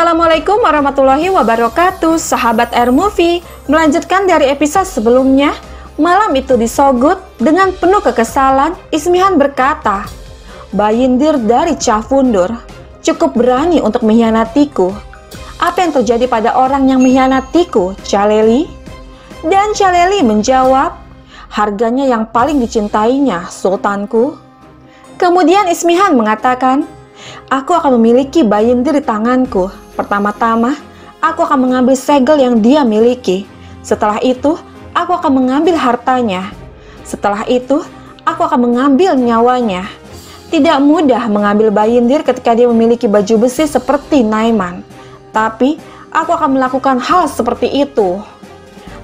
Assalamualaikum warahmatullahi wabarakatuh, sahabat Air Movie. Melanjutkan dari episode sebelumnya, malam itu di Sogut dengan penuh kekesalan, Ismihan berkata, "Bayindir dari Cafundur, cukup berani untuk mengkhianatiku. Apa yang terjadi pada orang yang mengkhianatiku, Caleli?" Dan Caleli menjawab, "Harganya yang paling dicintainya, Sultanku." Kemudian Ismihan mengatakan, "Aku akan memiliki Bayindir di tanganku. Pertama-tama, aku akan mengambil segel yang dia miliki. Setelah itu, aku akan mengambil hartanya. Setelah itu, aku akan mengambil nyawanya." Tidak mudah mengambil Bayindir ketika dia memiliki baju besi seperti Naiman. Tapi, aku akan melakukan hal seperti itu.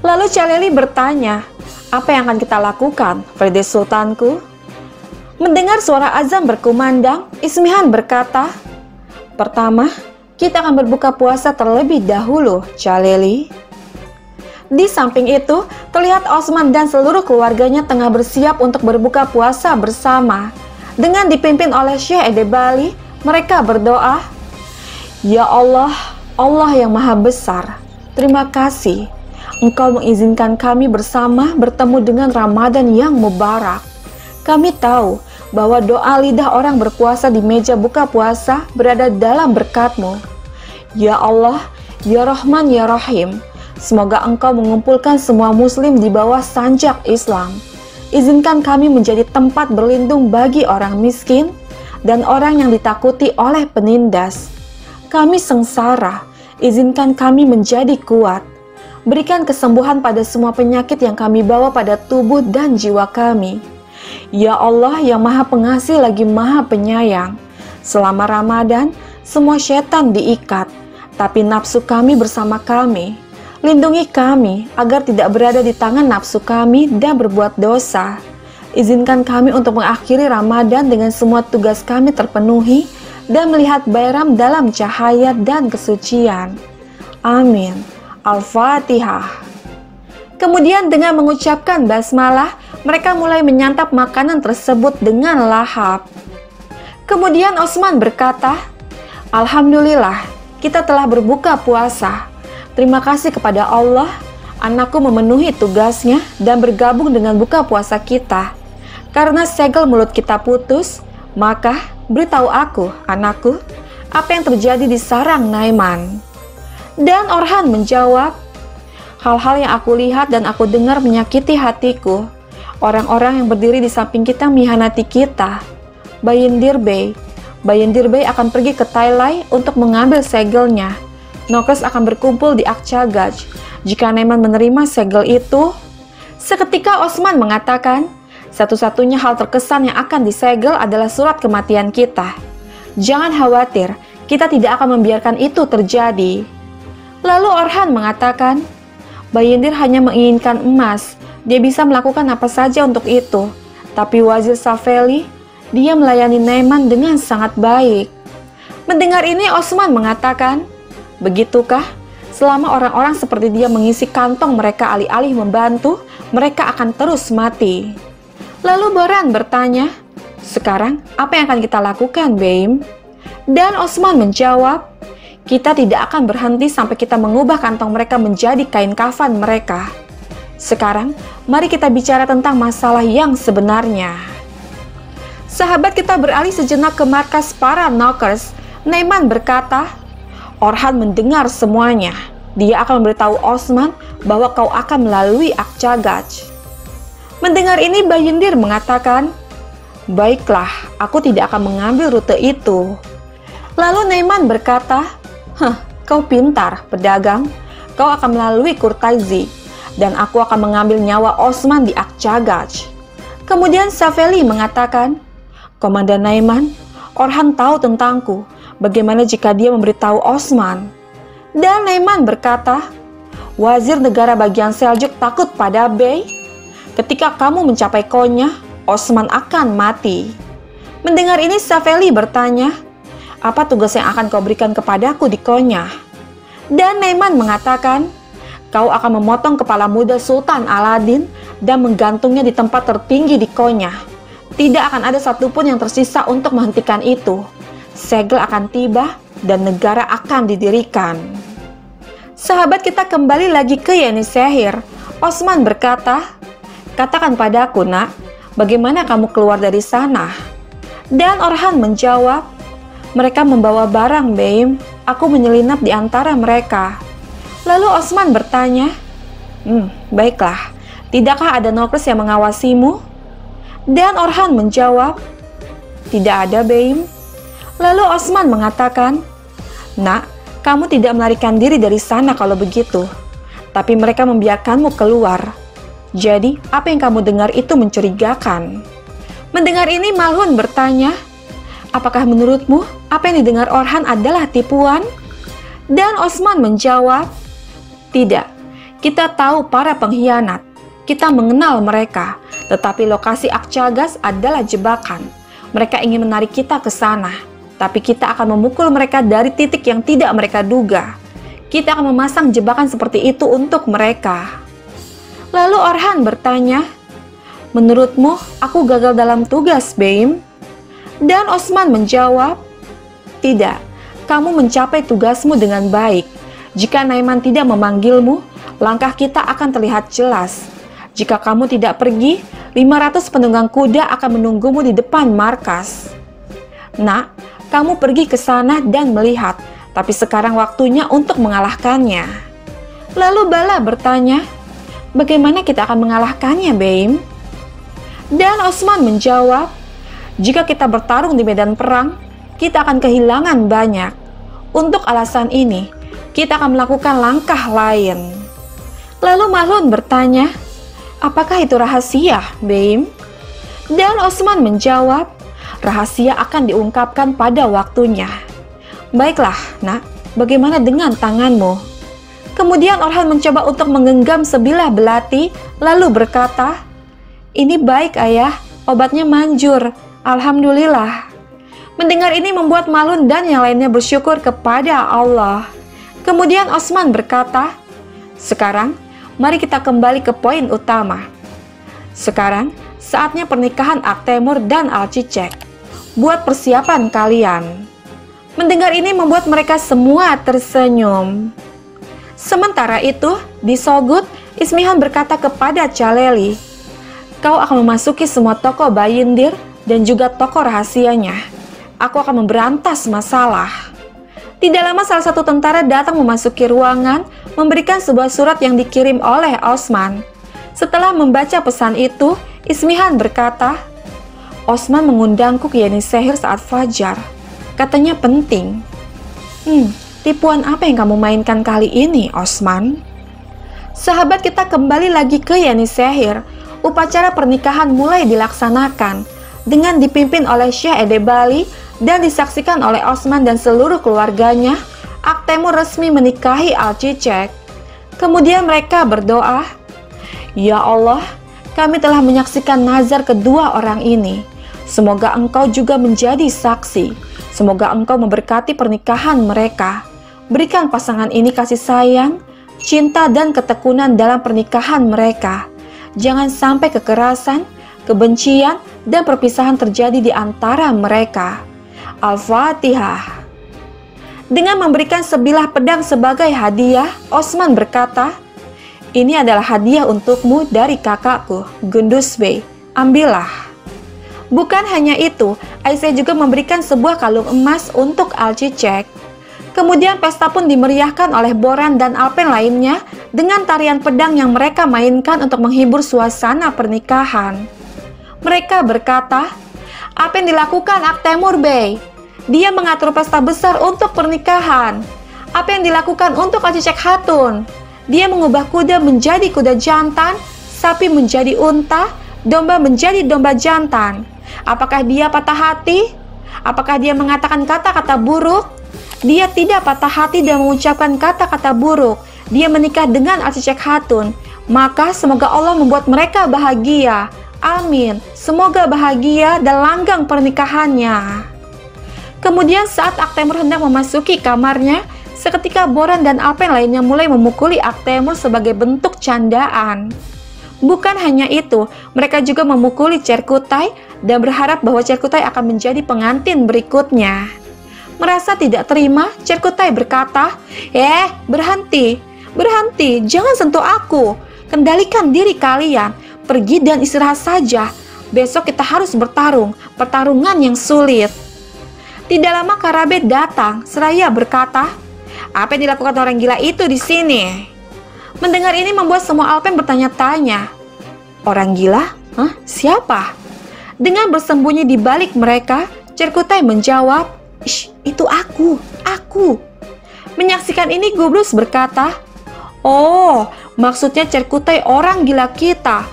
Lalu Caleli bertanya, "Apa yang akan kita lakukan, Frede Sultanku?" Mendengar suara azan berkumandang, Ismihan berkata, "Pertama, kita akan berbuka puasa terlebih dahulu, Caleli." Di samping itu, terlihat Osman dan seluruh keluarganya tengah bersiap untuk berbuka puasa bersama. Dengan dipimpin oleh Syekh Edebali, mereka berdoa, "Ya Allah, Allah yang Maha Besar, terima kasih. Engkau mengizinkan kami bersama bertemu dengan Ramadan yang mubarak. Kami tahu bahwa doa lidah orang berpuasa di meja buka puasa berada dalam berkat-Mu. Ya Allah, Ya Rahman, Ya Rahim, semoga Engkau mengumpulkan semua muslim di bawah sanjak Islam. Izinkan kami menjadi tempat berlindung bagi orang miskin dan orang yang ditakuti oleh penindas. Kami sengsara, izinkan kami menjadi kuat. Berikan kesembuhan pada semua penyakit yang kami bawa pada tubuh dan jiwa kami. Ya Allah yang Maha Pengasih lagi Maha Penyayang, selama Ramadan, semua setan diikat, tapi nafsu kami bersama kami. Lindungi kami agar tidak berada di tangan nafsu kami dan berbuat dosa. Izinkan kami untuk mengakhiri Ramadan dengan semua tugas kami terpenuhi dan melihat Bayram dalam cahaya dan kesucian. Amin. Al-Fatihah." Kemudian dengan mengucapkan basmalah, mereka mulai menyantap makanan tersebut dengan lahap. Kemudian Osman berkata, "Alhamdulillah, kita telah berbuka puasa. Terima kasih kepada Allah, anakku memenuhi tugasnya dan bergabung dengan buka puasa kita. Karena segel mulut kita putus, maka beritahu aku, anakku, apa yang terjadi di sarang Naiman." Dan Orhan menjawab, "Hal-hal yang aku lihat dan aku dengar menyakiti hatiku. Orang-orang yang berdiri di samping kita mengkhianati kita. Bayindir Bey akan pergi ke Tailai untuk mengambil segelnya. Nokes akan berkumpul di Akcagaj. Jika Naiman menerima segel itu..." Seketika Osman mengatakan, "Satu-satunya hal terkesan yang akan disegel adalah surat kematian kita. Jangan khawatir, kita tidak akan membiarkan itu terjadi." Lalu Orhan mengatakan, "Bayindir hanya menginginkan emas. Dia bisa melakukan apa saja untuk itu. Tapi Wazir Safeli, dia melayani Naiman dengan sangat baik." Mendengar ini Osman mengatakan, "Begitukah? Selama orang-orang seperti dia mengisi kantong mereka alih-alih membantu, mereka akan terus mati." Lalu Boran bertanya, "Sekarang apa yang akan kita lakukan, Beim?" Dan Osman menjawab, "Kita tidak akan berhenti sampai kita mengubah kantong mereka menjadi kain kafan mereka. Sekarang, mari kita bicara tentang masalah yang sebenarnya." Sahabat, kita beralih sejenak ke markas para Nokers. Naiman berkata, "Orhan mendengar semuanya. Dia akan memberitahu Osman bahwa kau akan melalui Akcagaj." Mendengar ini Bayindir mengatakan, "Baiklah, aku tidak akan mengambil rute itu." Lalu Naiman berkata, "Kau pintar, pedagang. Kau akan melalui Kurtaizi, dan aku akan mengambil nyawa Osman di Akcagaj." Kemudian Safeli mengatakan, "Komandan Naiman, Orhan tahu tentangku. Bagaimana jika dia memberitahu Osman?" Dan Naiman berkata, "Wazir negara bagian Seljuk takut pada Bey. Ketika kamu mencapai Konya, Osman akan mati." Mendengar ini Safeli bertanya, "Apa tugas yang akan kau berikan kepadaku di Konya?" Dan Naiman mengatakan, "Kau akan memotong kepala muda Sultan Aladin dan menggantungnya di tempat tertinggi di Konya. Tidak akan ada satupun yang tersisa untuk menghentikan itu. Segel akan tiba dan negara akan didirikan. Sahabat kita kembali lagi ke Yenisehir. Osman berkata, "Katakan padaku, nak, bagaimana kamu keluar dari sana?" Dan Orhan menjawab, "Mereka membawa barang, Beim. Aku menyelinap di antara mereka." Lalu Osman bertanya, "Baiklah, tidakkah ada nokres yang mengawasimu?" Dan Orhan menjawab, "Tidak ada, Beim." Lalu Osman mengatakan, "Nak, kamu tidak melarikan diri dari sana kalau begitu, tapi mereka membiarkanmu keluar. Jadi, apa yang kamu dengar itu mencurigakan." Mendengar ini, Malhun bertanya, "Apakah menurutmu apa yang didengar Orhan adalah tipuan?" Dan Osman menjawab, "Tidak, kita tahu para pengkhianat. Kita mengenal mereka, tetapi lokasi Akcagas adalah jebakan. Mereka ingin menarik kita ke sana, tapi kita akan memukul mereka dari titik yang tidak mereka duga. Kita akan memasang jebakan seperti itu untuk mereka." Lalu Orhan bertanya, "Menurutmu aku gagal dalam tugas, Beim?" Dan Osman menjawab, "Tidak, kamu mencapai tugasmu dengan baik. Jika Naiman tidak memanggilmu, langkah kita akan terlihat jelas. Jika kamu tidak pergi, 500 penunggang kuda akan menunggumu di depan markas. Nak, kamu pergi ke sana dan melihat, tapi sekarang waktunya untuk mengalahkannya." Lalu Bala bertanya, "Bagaimana kita akan mengalahkannya, Beim?" Dan Osman menjawab, "Jika kita bertarung di medan perang, kita akan kehilangan banyak. Untuk alasan ini, kita akan melakukan langkah lain." Lalu Malhun bertanya, "Apakah itu rahasia, Beim?" Dan Osman menjawab, "Rahasia akan diungkapkan pada waktunya." "Baiklah, nak, bagaimana dengan tanganmu?" Kemudian Orhan mencoba untuk menggenggam sebilah belati, lalu berkata, "Ini baik, ayah, obatnya manjur, alhamdulillah." Mendengar ini membuat Malhun dan yang lainnya bersyukur kepada Allah. Kemudian Osman berkata, "Sekarang, mari kita kembali ke poin utama. Sekarang, saatnya pernikahan Aktemur dan Alcicek. Buat persiapan kalian." Mendengar ini membuat mereka semua tersenyum. Sementara itu, di Sogut, Ismihan berkata kepada Caleli, "Kau akan memasuki semua toko Bayindir dan juga toko rahasianya. Aku akan memberantas masalah." Tidak lama salah satu tentara datang memasuki ruangan, memberikan sebuah surat yang dikirim oleh Osman. Setelah membaca pesan itu, Ismihan berkata, "Osman mengundangku ke Yenisehir saat fajar. Katanya penting." Tipuan apa yang kamu mainkan kali ini, Osman?" Sahabat kita kembali lagi ke Yenisehir. Upacara pernikahan mulai dilaksanakan dengan dipimpin oleh Syekh Edebali dan disaksikan oleh Osman dan seluruh keluarganya. Aktemur resmi menikahi Alcicek. Kemudian mereka berdoa, "Ya Allah, kami telah menyaksikan nazar kedua orang ini. Semoga Engkau juga menjadi saksi. Semoga Engkau memberkati pernikahan mereka. Berikan pasangan ini kasih sayang, cinta dan ketekunan dalam pernikahan mereka. Jangan sampai kekerasan, kebencian, dan perpisahan terjadi di antara mereka. Al-Fatihah." Dengan memberikan sebilah pedang sebagai hadiah, Osman berkata, "Ini adalah hadiah untukmu dari kakakku, Gundus Bey. Ambillah." Bukan hanya itu, Aisyah juga memberikan sebuah kalung emas untuk Alcicek. Kemudian pesta pun dimeriahkan oleh Boran dan Alpen lainnya dengan tarian pedang yang mereka mainkan untuk menghibur suasana pernikahan. Mereka berkata, "Apa yang dilakukan Aktemur Bey? Dia mengatur pesta besar untuk pernikahan. Apa yang dilakukan untuk Alcicek Hatun? Dia mengubah kuda menjadi kuda jantan, sapi menjadi unta, domba menjadi domba jantan. Apakah dia patah hati? Apakah dia mengatakan kata-kata buruk?" Dia tidak patah hati dan mengucapkan kata-kata buruk. Dia menikah dengan Alcicek Hatun. Maka semoga Allah membuat mereka bahagia. Amin. Semoga bahagia dan langgang pernikahannya. Kemudian saat Aktemur hendak memasuki kamarnya, seketika Boran dan Alpen lainnya mulai memukuli Aktemur sebagai bentuk candaan. Bukan hanya itu, mereka juga memukuli Cerkutai dan berharap bahwa Cerkutai akan menjadi pengantin berikutnya. Merasa tidak terima, Cerkutai berkata, berhenti, berhenti, jangan sentuh aku. Kendalikan diri kalian, pergi dan istirahat saja. Besok kita harus bertarung, pertarungan yang sulit. Tidak lama Karabe datang, seraya berkata, apa yang dilakukan orang gila itu di sini? Mendengar ini membuat semua Alpen bertanya-tanya. Orang gila? Hah? Siapa? Dengan bersembunyi di balik mereka, Cerkutai menjawab, itu aku. Menyaksikan ini Gubrus berkata, oh, maksudnya Cerkutai orang gila kita.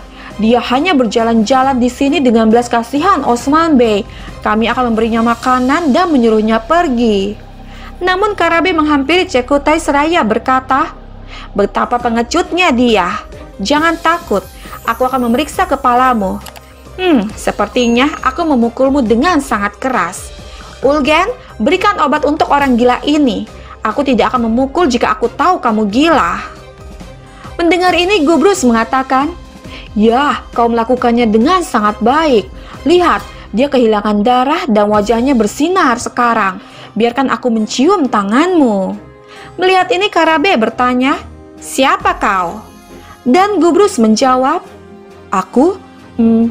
Dia hanya berjalan-jalan di sini dengan belas kasihan Osman Bey. Kami akan memberinya makanan dan menyuruhnya pergi. Namun Karabe menghampiri Cerkutai seraya berkata, betapa pengecutnya dia. Jangan takut, aku akan memeriksa kepalamu. Sepertinya aku memukulmu dengan sangat keras. Ulgen, berikan obat untuk orang gila ini. Aku tidak akan memukul jika aku tahu kamu gila. Mendengar ini Gubrus mengatakan, ya, kau melakukannya dengan sangat baik. Lihat, dia kehilangan darah dan wajahnya bersinar sekarang. Biarkan aku mencium tanganmu. Melihat ini Karabe bertanya, siapa kau? Dan Gubrus menjawab, aku?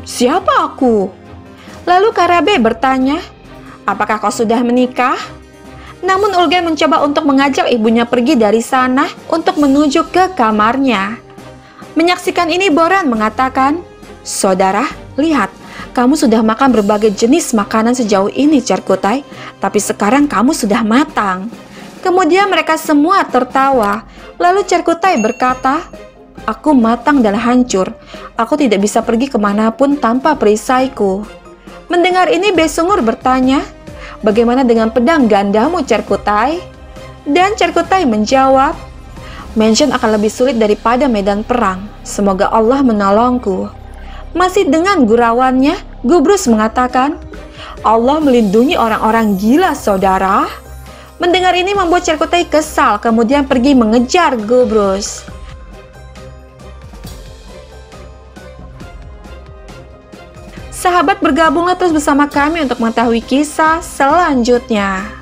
Siapa aku? Lalu Karabe bertanya, apakah kau sudah menikah? Namun Ulgen mencoba untuk mengajak ibunya pergi dari sana untuk menuju ke kamarnya. Menyaksikan ini Boran mengatakan, saudara, lihat, kamu sudah makan berbagai jenis makanan sejauh ini Cerkutai, tapi sekarang kamu sudah matang. Kemudian mereka semua tertawa. Lalu Cerkutai berkata, aku matang dan hancur. Aku tidak bisa pergi kemanapun tanpa perisaiku. Mendengar ini Besungur bertanya, bagaimana dengan pedang gandamu Cerkutai? Dan Cerkutai menjawab, Mansion akan lebih sulit daripada medan perang. Semoga Allah menolongku. Masih dengan gurauannya, Gubrus mengatakan, Allah melindungi orang-orang gila, saudara. Mendengar ini membuat Cerkutai kesal, kemudian pergi mengejar Gubrus. Sahabat, bergabunglah terus bersama kami untuk mengetahui kisah selanjutnya.